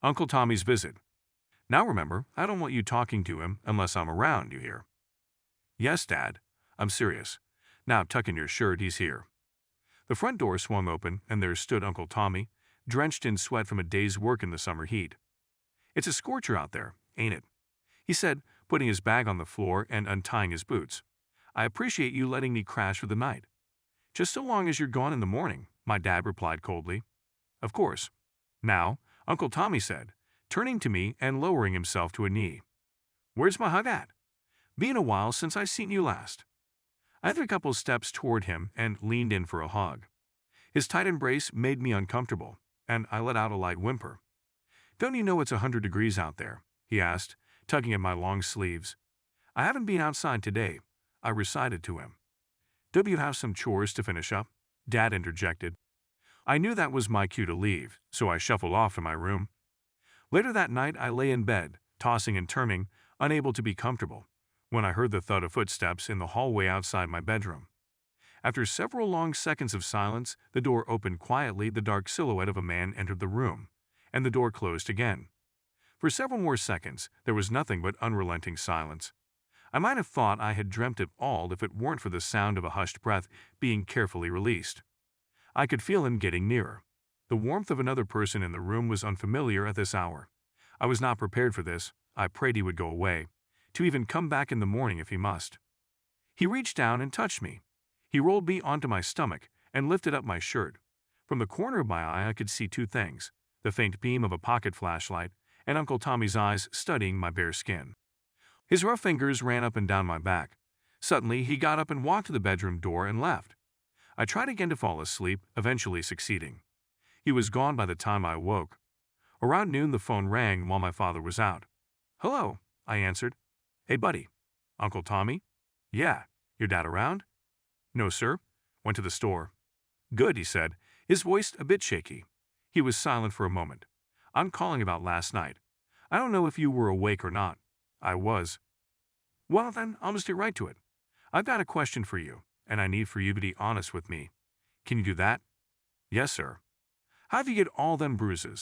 Uncle Tommy's visit. Now remember, I don't want you talking to him unless I'm around, you hear? Yes, Dad. I'm serious. Now tuck in your shirt, he's here. The front door swung open, and there stood Uncle Tommy, drenched in sweat from a day's work in the summer heat. It's a scorcher out there, ain't it? He said, putting his bag on the floor and untying his boots. I appreciate you letting me crash for the night. Just so long as you're gone in the morning, my dad replied coldly. Of course. Now, Uncle Tommy said, turning to me and lowering himself to a knee. Where's my hug at? Been a while since I seen you last. I took a couple steps toward him and leaned in for a hug. His tight embrace made me uncomfortable, and I let out a light whimper. Don't you know it's 100 degrees out there? He asked, tugging at my long sleeves. I haven't been outside today, I recited to him. Don't you have some chores to finish up? Dad interjected. I knew that was my cue to leave, so I shuffled off to my room. Later that night, I lay in bed, tossing and turning, unable to be comfortable, when I heard the thud of footsteps in the hallway outside my bedroom. After several long seconds of silence, the door opened quietly, the dark silhouette of a man entered the room, and the door closed again. For several more seconds, there was nothing but unrelenting silence. I might have thought I had dreamt it all if it weren't for the sound of a hushed breath being carefully released. I could feel him getting nearer. The warmth of another person in the room was unfamiliar at this hour. I was not prepared for this. I prayed he would go away, to even come back in the morning if he must. He reached down and touched me. He rolled me onto my stomach and lifted up my shirt. From the corner of my eye I could see two things, the faint beam of a pocket flashlight and Uncle Tommy's eyes studying my bare skin. His rough fingers ran up and down my back. Suddenly he got up and walked to the bedroom door and left. I tried again to fall asleep, eventually succeeding. He was gone by the time I awoke. Around noon the phone rang while my father was out. Hello, I answered. Hey buddy. Uncle Tommy? Yeah. Your dad around? No, sir. Went to the store. Good, he said, his voice a bit shaky. He was silent for a moment. I'm calling about last night. I don't know if you were awake or not. I was. Well then, I'll just get right to it. I've got a question for you, and I need for you to be honest with me. Can you do that? Yes, sir. How'd you get all them bruises?